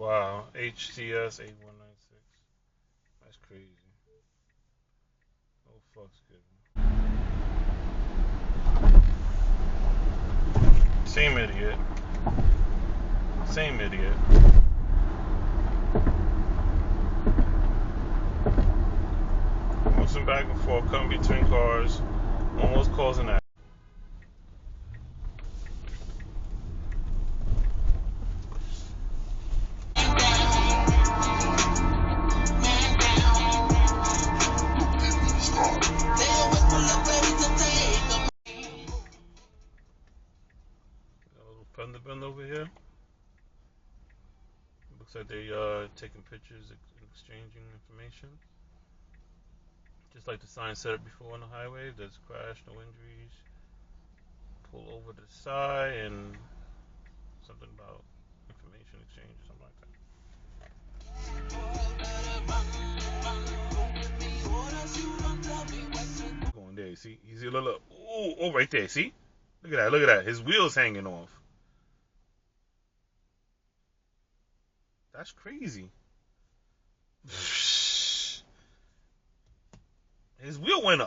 Wow, HCS 8196. That's crazy. Oh fuck's given. Same idiot. Same idiot. Bouncing back and forth, cutting between cars, almost causing that. A little fender bend over here. Looks like they taking pictures and exchanging information. Just like the sign set up before on the highway, there's a crash, no injuries. Pull over to the side and something about information exchange or something like that. Going there, see? He's a little, oh, right there, see? Look at that, look at that. His wheel's hanging off. That's crazy. His wheel went up.